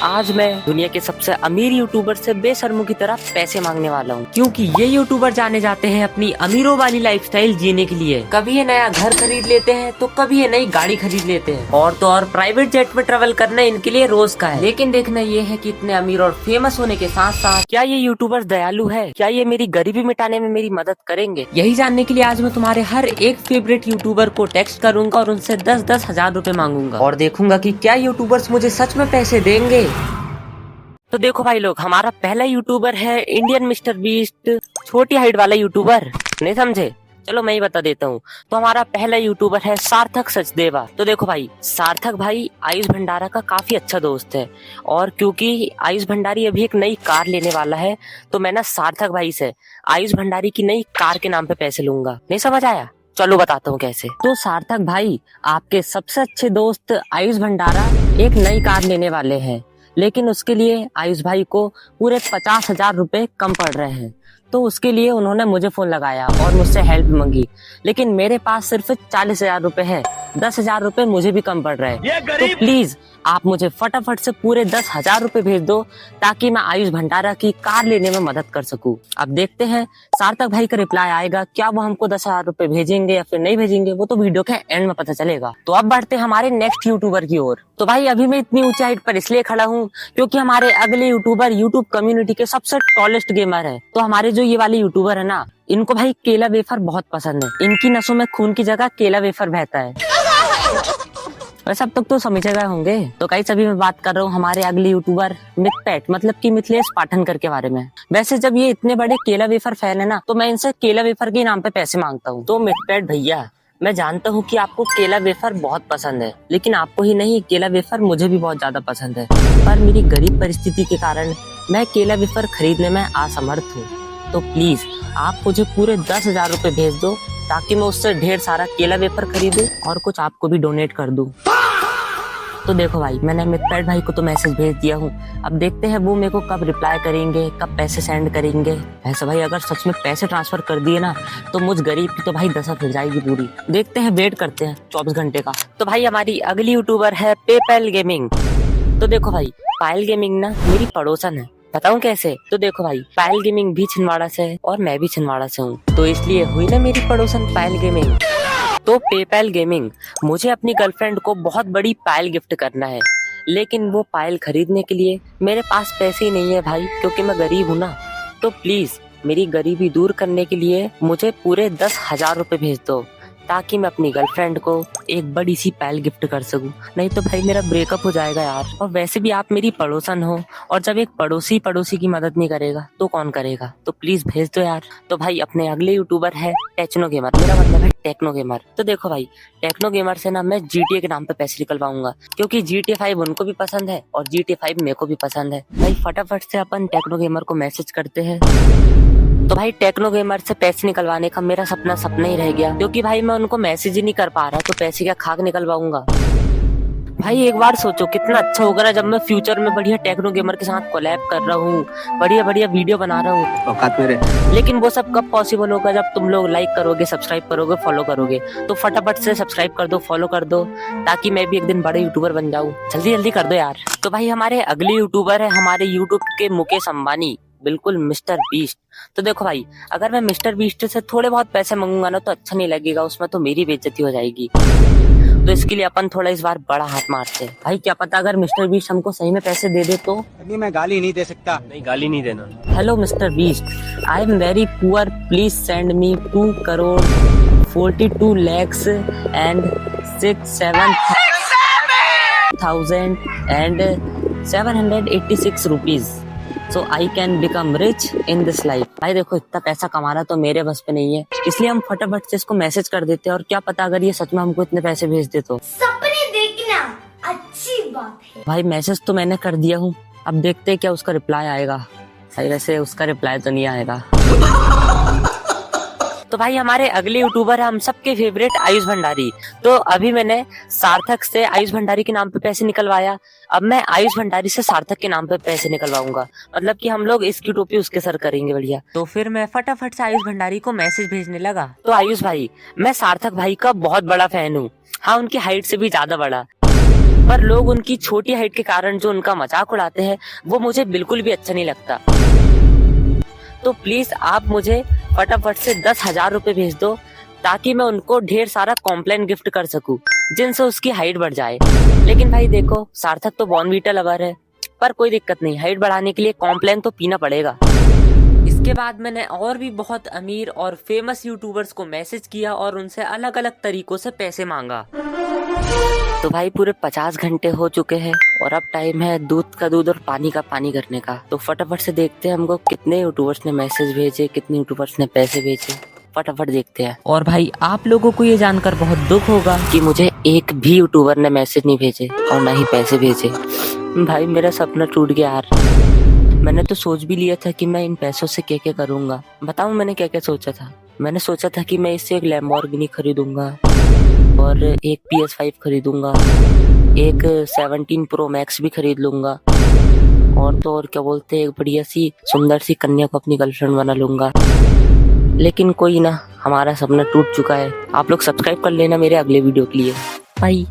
आज मैं दुनिया के सबसे अमीर यूट्यूबर से बेशर्मों की तरह पैसे मांगने वाला हूँ, क्योंकि ये यूट्यूबर जाने जाते हैं अपनी अमीरों वाली लाइफस्टाइल जीने के लिए। कभी ये नया घर खरीद लेते हैं तो कभी ये नई गाड़ी खरीद लेते हैं, और तो और प्राइवेट जेट में ट्रेवल करना इनके लिए रोज का है। लेकिन देखना ये है कि इतने अमीर और फेमस होने के साथ साथ क्या ये यूट्यूबर दयालु है, क्या ये मेरी गरीबी मिटाने में मेरी मदद करेंगे। यही जानने के लिए आज मैं तुम्हारे हर एक फेवरेट यूट्यूबर को टेक्स्ट करूंगा और उनसे 10-10 हजार रूपए मांगूंगा और देखूंगा कि क्या यूट्यूबर्स मुझे सच में पैसे देंगे। तो देखो भाई लोग, हमारा पहला यूट्यूबर है इंडियन मिस्टर बीस्ट, छोटी हाइट वाला यूट्यूबर। नहीं समझे? चलो मैं ही बता देता हूँ। तो हमारा पहला यूट्यूबर है सार्थक सचदेवा। तो देखो भाई, सार्थक भाई आयुष भंडारा का काफी अच्छा दोस्त है, और क्योंकि आयुष भंडारी अभी एक नई कार लेने वाला है तो मैं ना सार्थक भाई से आयुष भंडारी की नई कार के नाम पे पैसे लूंगा। नहीं समझ आया? चलो बताता हूँ कैसे। तो सार्थक भाई, आपके सबसे अच्छे दोस्त आयुष भंडारा एक नई कार लेने वाले हैं, लेकिन उसके लिए आयुष भाई को पूरे 50,000 रुपए कम पड़ रहे हैं। तो उसके लिए उन्होंने मुझे फोन लगाया और मुझसे हेल्प मांगी, लेकिन मेरे पास सिर्फ 40,000 रुपए है। 10,000 रुपए मुझे भी कम पड़ रहे हैं। तो प्लीज आप मुझे फटाफट से पूरे 10,000 रुपए भेज दो, ताकि मैं आयुष भंडारा की कार लेने में मदद कर सकूं। अब देखते हैं सार्थक भाई का रिप्लाई आएगा, क्या वो हमको 10,000 रुपए भेजेंगे या फिर नहीं भेजेंगे, वो तो वीडियो के एंड में पता चलेगा। तो अब बढ़ते हैं हमारे नेक्स्ट यूट्यूबर की ओर। तो भाई अभी मैं इतनी ऊंची हाइट पर इसलिए खड़ा हूँ क्योंकि हमारे अगले यूट्यूबर यूट्यूब कम्युनिटी के सबसे टॉलेस्ट गेमर है। तो हमारे जो ये वाले यूट्यूबर है ना, इनको भाई केला वेफर बहुत पसंद है। इनकी नसों में खून की जगह केला वेफर बहता है। वैसे अब तक तो समझे गए होंगे। तो कई सभी मैं बात कर रहा हूँ हमारे अगले यूट्यूबर मिथपेट, मतलब कि मिथिलेश पाठनकर के बारे में। वैसे जब ये इतने बड़े केला वेफर फैन है ना, तो मैं इनसे केला वेफर के नाम पे पैसे मांगता हूँ। तो मिथपेट भैया, मैं जानता हूँ कि आपको केला वेफर बहुत पसंद है, लेकिन आपको ही नहीं, केला वेफर मुझे भी बहुत ज्यादा पसंद है। पर मेरी गरीब परिस्थिति के कारण मैं केला वेफर खरीदने में असमर्थ हूँ। तो प्लीज आप मुझे पूरे 10,000 रुपए भेज दो, ताकि मैं उससे ढेर सारा केला वेफर खरीदूं और कुछ आपको भी डोनेट कर दूं। तो देखो भाई, मैंने मिथपेट भाई को तो मैसेज भेज दिया हूँ। अब देखते हैं वो मेरे को कब रिप्लाई करेंगे, कब पैसे सेंड करेंगे। ऐसा भाई अगर सच में पैसे ट्रांसफर कर दिए ना, तो मुझ गरीब की तो भाई दशा फिर जाएगी पूरी। देखते हैं, वेट करते हैं 24 घंटे का। तो भाई हमारी अगली यूट्यूबर है पेपैल गेमिंग। तो देखो भाई, पायल गेमिंग ना मेरी पड़ोसन है। बताऊं कैसे? तो देखो भाई, पायल गेमिंग भी छिंदवाड़ा से है और मैं भी छिंदवाड़ा से हूँ, तो इसलिए हुई ना मेरी पड़ोसन पायल गेमिंग। तो पेपैल गेमिंग, मुझे अपनी गर्लफ्रेंड को बहुत बड़ी पायल गिफ्ट करना है, लेकिन वो पायल खरीदने के लिए मेरे पास पैसे ही नहीं है भाई, क्योंकि मैं गरीब हूँ ना। तो प्लीज मेरी गरीबी दूर करने के लिए मुझे पूरे 10,000 रुपए भेज दो, ताकि मैं अपनी गर्लफ्रेंड को एक बड़ी सी पायल गिफ्ट कर सकूं। नहीं तो भाई मेरा ब्रेकअप हो जाएगा यार। और वैसे भी आप मेरी पड़ोसन हो, और जब एक पड़ोसी की मदद नहीं करेगा तो कौन करेगा? तो प्लीज भेज दो यार। तो भाई अपने अगले यूट्यूबर है टेक्नो गेमर, मेरा मतलब है टेक्नो गेमर। तो देखो भाई, टेक्नो गेमर से ना मैं GTA के नाम पे पैसे निकलवाऊंगा, क्योंकि GTA 5 उनको भी पसंद है और GTA 5 मेरे को भी पसंद है। भाई फटाफट से अपन टेक्नो गेमर को मैसेज करते हैं। तो भाई टेक्नो गेमर से पैसे निकलवाने का मेरा सपना ही रह गया, क्योंकि भाई मैं उनको मैसेज ही नहीं कर पा रहा, तो पैसे क्या खाक निकलवाऊंगा? भाई एक बार सोचो कितना अच्छा होगा ना, जब मैं फ्यूचर में बढ़िया टेक्नो गेमर के साथ कोलैब कर रहा हूँ, बढ़िया वीडियो बना रहा हूँ। औकात मेरे। लेकिन वो सब कब पॉसिबल होगा? जब तुम लोग लाइक करोगे, सब्सक्राइब करोगे, फॉलो करोगे। तो फटाफट से सब्सक्राइब कर दो, फॉलो कर दो, ताकि मैं भी एक दिन बड़े यूट्यूबर बन जाऊँ। जल्दी कर दो यार। तो भाई हमारे अगले यूट्यूबर है हमारे यूट्यूब के मुकेश अंबानी, बिल्कुल मिस्टर बीस्ट। तो देखो भाई, अगर मैं मिस्टर बीस्ट से थोड़े बहुत पैसे मांगूंगा ना, तो अच्छा नहीं लगेगा, उसमें तो मेरी बेइज्जती हो जाएगी। तो इसके लिए अपन थोड़ा इस बार बड़ा हाथ मारते हैं। भाई क्या पता अगर मिस्टर बीस्ट हमको सही में पैसे दे दे तो। अभी मैं गाली नहीं दे सकता। नहीं, गाली नहीं देना। Hello mister beast, I am very poor, please send me 2 crore 42 lakhs and 67,786 rupees. So I can become rich in this life. भाई देखो, इतना पैसा कमाना तो मेरे बस पे नहीं है, इसलिए हम फटाफट से इसको मैसेज कर देते हैं, और क्या पता अगर ये सच में हमको इतने पैसे भेज दे तो। सपने देखना अच्छी बात है। भाई मैसेज तो मैंने कर दिया हूँ, अब देखते हैं क्या उसका रिप्लाई आएगा। भाई वैसे उसका रिप्लाई तो नहीं आएगा। तो भाई हमारे अगले यूट्यूबर है हम सबके फेवरेट आयुष भंडारी। तो अभी मैंने सार्थक से आयुष भंडारी के नाम पे पैसे निकलवाया, अब मैं आयुष भंडारी से सार्थक के नाम पे पैसे निकलवाऊंगा, मतलब कि हम लोग इसकी टोपी उसके सर करेंगे बढ़िया। तो फिर मैं फटाफट से आयुष भंडारी को मैसेज भेजने लगा। तो आयुष भाई, मैं सार्थक भाई का बहुत बड़ा फैन हूँ, हाँ उनकी हाइट से भी ज्यादा बड़ा। पर लोग उनकी छोटी हाइट के कारण जो उनका मजाक उड़ाते हैं वो मुझे बिल्कुल भी अच्छा नहीं लगता। तो प्लीज आप मुझे फटाफट से 10,000 रुपए भेज दो ताकि मैं उनको ढेर सारा कॉम्प्लेन गिफ्ट कर सकूं जिनसे उसकी हाइट बढ़ जाए। लेकिन भाई देखो, सार्थक तो बॉर्नवीटा लवर है, पर कोई दिक्कत नहीं, हाइट बढ़ाने के लिए कॉम्प्लेन तो पीना पड़ेगा। इसके बाद मैंने और भी बहुत अमीर और फेमस यूट्यूबर्स को मैसेज किया और उनसे अलग अलग तरीकों से पैसे मांगा। तो भाई पूरे 50 घंटे हो चुके हैं और अब टाइम है दूध का दूध और पानी का पानी करने का। तो फटाफट से देखते हैं हमको कितने यूट्यूबर्स ने मैसेज भेजे, कितने यूट्यूबर्स ने पैसे भेजे, फटाफट देखते हैं। और भाई आप लोगों को ये जानकर बहुत दुख होगा कि मुझे एक भी यूट्यूबर ने मैसेज नहीं भेजे और ना ही पैसे भेजे। भाई मेरा सपना टूट गया यार। मैंने तो सोच भी लिया था कि मैं इन पैसों से क्या क्या करूंगा। बताऊं मैंने क्या क्या सोचा था? मैंने सोचा था कि मैं इससे एक लैम्बोर्गिनी खरीदूंगा और एक PS5 खरीदूंगा, एक 17 Pro Max भी खरीद लूंगा और तो और क्या बोलते हैं, एक बढ़िया सी सुंदर सी कन्या को अपनी गर्लफ्रेंड बना लूंगा। लेकिन कोई ना, हमारा सपना टूट चुका है। आप लोग सब्सक्राइब कर लेना मेरे अगले वीडियो के लिए। बाय।